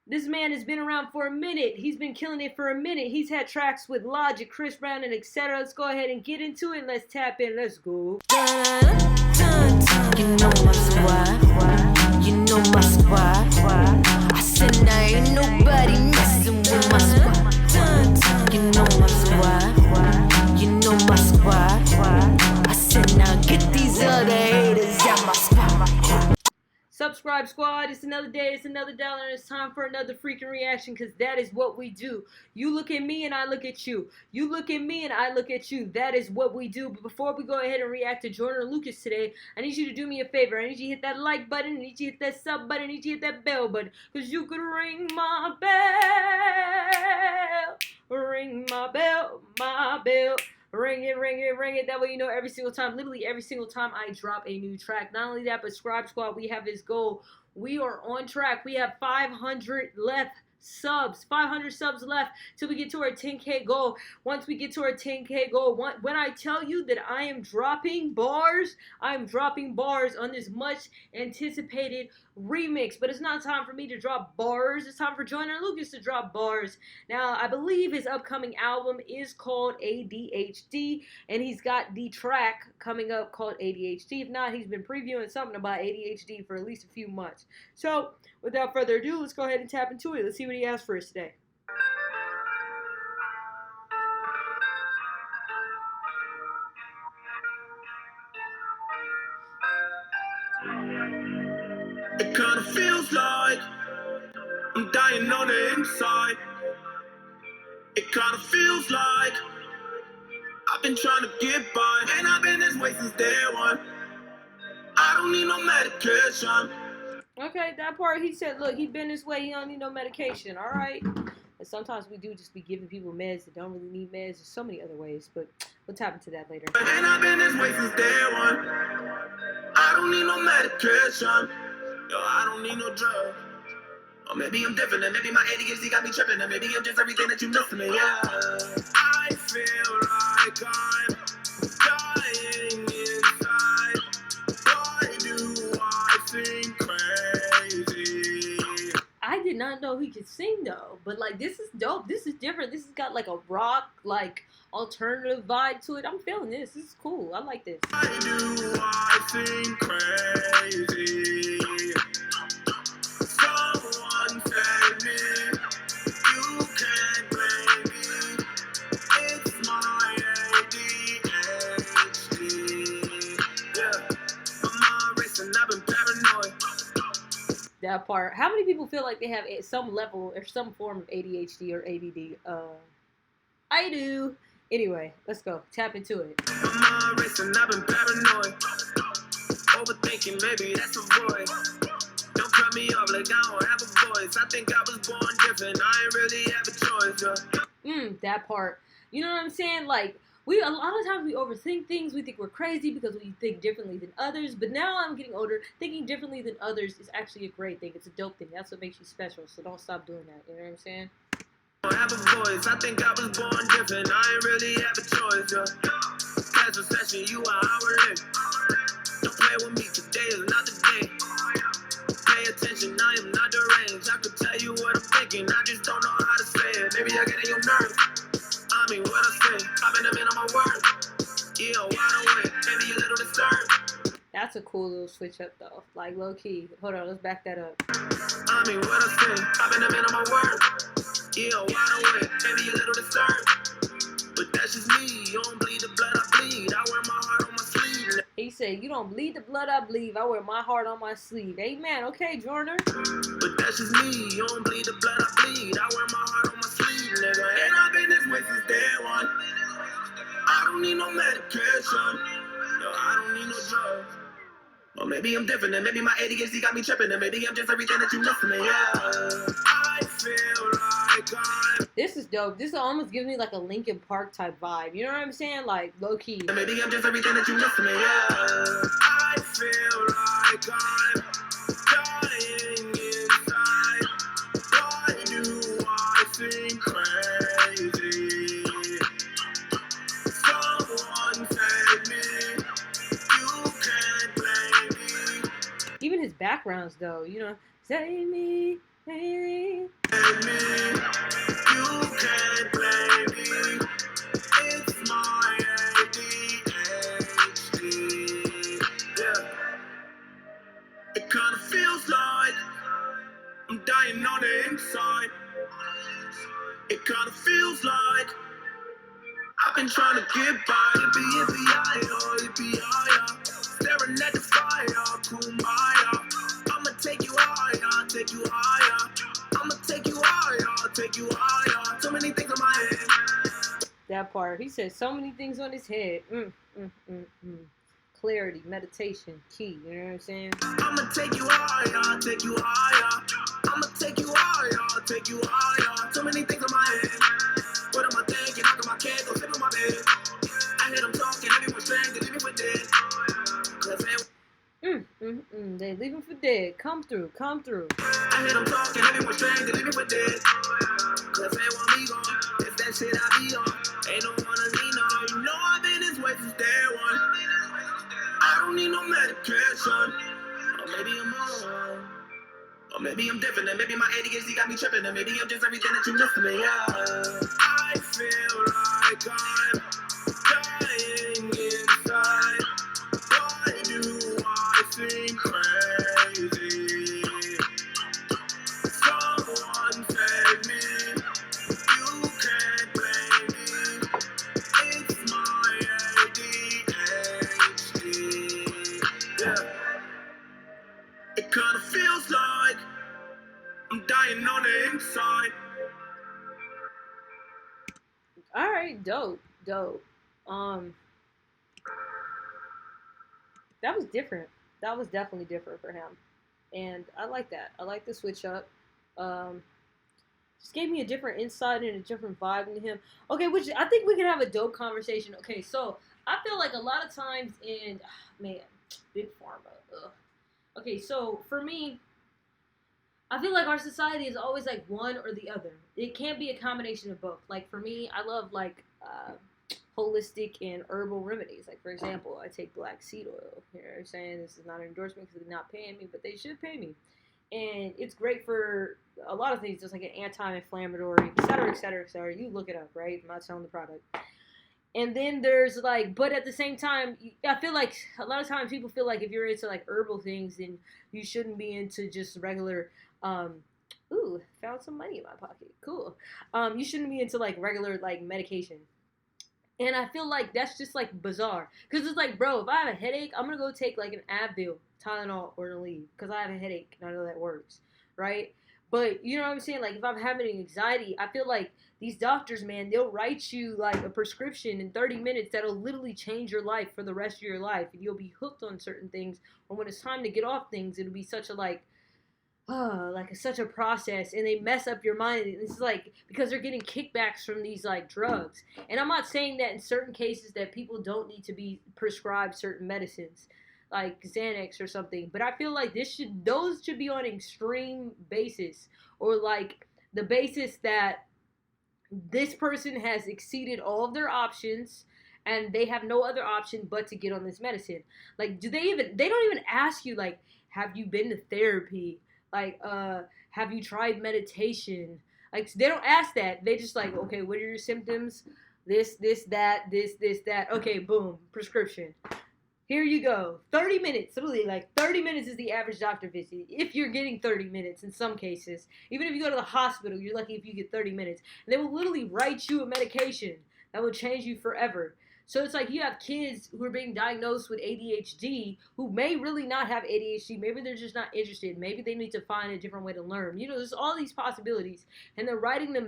This man has been around for a minute. He's been killing it for a minute. He's had tracks with Logic, Chris Brown, and etc. Let's go ahead and get into it. Let's tap in. Let's go. You know my squad. You know my squad. I said now ain't nobody messing with my squad. You know my squad. You know my squad. I said now get these other haters out my squad. Subscribe squad, it's another day, it's another dollar, and it's time for another freaking reaction, because that is what we do. You look at me and I look at you. You look at me and I look at you. That is what we do. But before we go ahead and react to Joyner Lucas today, I need you to do me a favor. I need you to hit that like button, I need you to hit that sub button, I need you to hit that bell button, because you could ring my bell. Ring my bell, my bell. Ring it, ring it, ring it. That way you know every single time, literally every single time I drop a new track. Not only that, but Scribe Squad, we have this goal. We are on track. We have 500 left subs. 500 subs left till we get to our 10K goal. Once we get to our 10K goal, when I tell you that I am dropping bars on this much anticipated remix. But it's not time for me to drop bars. It's time for Joyner Lucas to drop bars. Now, I believe his upcoming album is called ADHD, and he's got the track coming up called ADHD. If not, he's been previewing something about ADHD for at least a few months. So, without further ado, let's go ahead and tap into it. Let's see what he has for us today. It kinda feels like I'm dying on the inside. It kinda feels like I've been trying to get by, and I've been this way since day one. I don't need no medication. Okay, that part, he said, look, he been this way, he don't need no medication, all right? And sometimes we do just be giving people meds that don't really need meds. There's so many other ways, but we'll tap into that later. And I've been this way since day one. I don't need no medication. Yo, I don't need no drug. Or maybe I'm different, and maybe my ADHD got me tripping, and maybe I'm just everything that you know to me, yeah. I feel like I'm dying inside. Why do I think crazy? I did not know he could sing though, but like this is dope. This is different. This has got like a rock, like alternative vibe to it. I'm feeling this. This is cool. I like this. Why do I think crazy? Someone tell me you can't blame me. It's my ADHD. Yeah, I'm not racing. I've been paranoid. That part. How many people feel like they have some level or some form of ADHD or ADD? I do. Anyway, let's go. Tap into it. I'm not racing. I've been paranoid. Overthinking, maybe that's a voice. Don't cut me off like I don't have a voice. I think I was born different. I ain't really have a choice. Yeah. That part. You know what I'm saying? Like, a lot of times we overthink things. We think we're crazy because we think differently than others. But now I'm getting older. Thinking differently than others is actually a great thing. It's a dope thing. That's what makes you special. So don't stop doing that. You know what I'm saying? I have a voice. I think I was born different. I ain't really have a choice. Yeah. Casual session, you are our lip. Don't play with me. Today is not the day. Pay attention. I am not deranged. I could tell you what I'm thinking. I just don't know how to say it. Maybe I get in your nerves. I mean, what I say, I've been a man on my word. Yeah, wide awake, maybe a little disturbed. That's a cool little switch up though, like low key. Hold on, let's back that up. I mean, what I say, I've been a man on my word. Yeah, wide awake, maybe a little disturbed. But that's just me, you don't bleed the blood I bleed. I wear my heart on my sleeve. He said, you don't bleed the blood I bleed. I wear my heart on my sleeve. Amen. Okay, Joyner. But that's just me, you don't bleed the blood I bleed. I wear my heart on my sleeve, nigga. And I've been this way since day one. I don't need no medication. No, I don't need no drugs. Or maybe I'm different, and maybe my ADHD got me tripping, and maybe I'm just everything that you know to me, yeah. I feel like I'm... This is dope. This almost gives me like a Linkin Park type vibe. You know what I'm saying? Like, low key. And maybe I'm just everything that you know to me, yeah. I feel like I'm dying inside. Why do I think crazy? Someone tell me you can't blame me. Even his backgrounds though, you know, save me, baby. save me. You can't blame me. It's my ADHD. Yeah. It kinda feels like I'm dying on the inside. It kinda feels like I've been trying to get by. Yippee-yi-yo, staring at the fire, kumbaya. I'ma take you higher, take you higher. I'ma take you higher, take you higher. So many things on my head. That part. He said so many things on his head. Clarity, meditation, key. You know what I'm saying? I'ma take you higher, take you higher. I'ma take you higher, take you higher. So many things on my head. What am I thinking? How come I can't go sit on my bed? I hear them talking, everyone's strange, they leave me for dead. They leave him for dead. Come through, come through. I hear them talking, everyone's strange, they leave me for dead. Cause they want me gone, it's that shit I be on. Ain't no one to lean on. You know I've been this way since day one. I don't need no medication. Or maybe I'm on. Or maybe I'm different, and maybe my ADHD got me tripping, and maybe I'm just everything that you miss to me, yeah. I feel like I'm dying inside. Why do I seem crazy? Someone save me. You can't blame me. It's my ADHD. Yeah. It kinda feels like I'm dying on the inside. All right, dope. That was different. That was definitely different for him, and I like that. I like the switch up. Just gave me a different insight and a different vibe into him. Okay, which I think we can have a dope conversation. Okay, so I feel like a lot of times in big pharma. Ugh. Okay, so for me, I feel like our society is always like one or the other. It can't be a combination of both. Like for me, I love like holistic and herbal remedies. Like for example, I take black seed oil. You know what I'm saying? This is not an endorsement because they're not paying me, but they should pay me. And it's great for a lot of things, just like an anti-inflammatory, et cetera, et cetera, et cetera. You look it up, right? I'm not selling the product. And then there's like, but at the same time, I feel like a lot of times people feel like if you're into like herbal things, then you shouldn't be into just regular, ooh, found some money in my pocket. Cool. You shouldn't be into like regular like medication. And I feel like that's just like bizarre. Because it's like, bro, if I have a headache, I'm going to go take like an Advil, Tylenol, or Aleve. Because I have a headache and I know that works. Right? But you know what I'm saying? Like if I'm having anxiety, I feel like these doctors, man, they'll write you like a prescription in 30 minutes that'll literally change your life for the rest of your life. And you'll be hooked on certain things. Or when it's time to get off things, it'll be such a such a process, and they mess up your mind. And it's like because they're getting kickbacks from these like drugs. And I'm not saying that in certain cases that people don't need to be prescribed certain medicines like Xanax or something, but I feel like those should be on extreme basis, or like the basis that this person has exceeded all of their options and they have no other option but to get on this medicine. Like they don't even ask you like, have you been to therapy? Like, have you tried meditation? Like, they don't ask that. They just like, okay, what are your symptoms? This, that. Okay, boom, prescription. Here you go. 30 minutes. Literally, like, 30 minutes is the average doctor visit. If you're getting 30 minutes in some cases. Even if you go to the hospital, you're lucky if you get 30 minutes. And they will literally write you a medication that will change you forever. So it's like you have kids who are being diagnosed with ADHD who may really not have ADHD. Maybe they're just not interested. Maybe they need to find a different way to learn. You know, there's all these possibilities, and they're writing the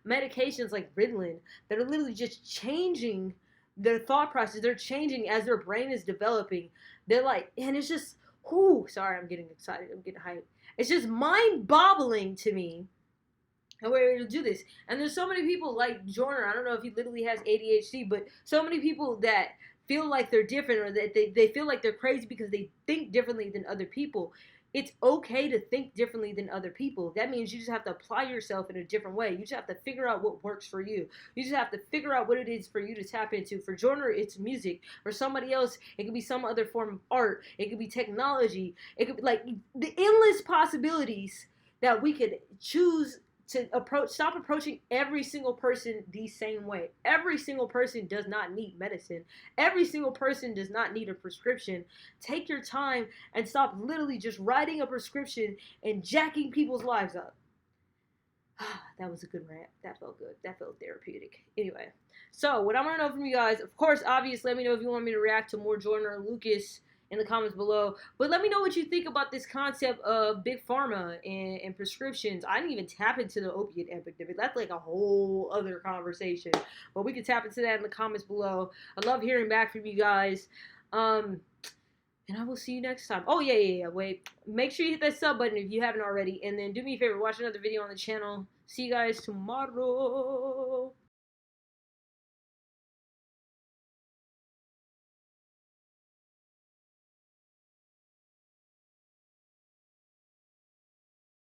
medications like Ritalin that are literally just changing their thought process. They're changing as their brain is developing. They're like, and it's just, sorry, I'm getting excited. I'm getting hyped. It's just mind-boggling to me. And we're able to do this. And there's so many people like Joyner, I don't know if he literally has ADHD, but so many people that feel like they're different, or that they feel like they're crazy because they think differently than other people. It's okay to think differently than other people. That means you just have to apply yourself in a different way. You just have to figure out what works for you. You just have to figure out what it is for you to tap into. For Joyner, it's music. For somebody else, it could be some other form of art. It could be technology. It could be like the endless possibilities that we could choose to stop approaching every single person the same way. Every single person does not need medicine. Every single person does not need a prescription. Take your time and stop literally just writing a prescription and jacking people's lives up. That was a good rant. That felt good. That felt therapeutic. Anyway, so what I want to know from you guys, of course, obviously, let me know if you want me to react to more Joyner Lucas in the comments below. But let me know what you think about this concept of big pharma and prescriptions. I didn't even tap into the opiate epidemic. That's like a whole other conversation. But we can tap into that in the comments below. I love hearing back from you guys. And I will see you next time. Oh, yeah. Wait. Make sure you hit that sub button if you haven't already. And then do me a favor. Watch another video on the channel. See you guys tomorrow.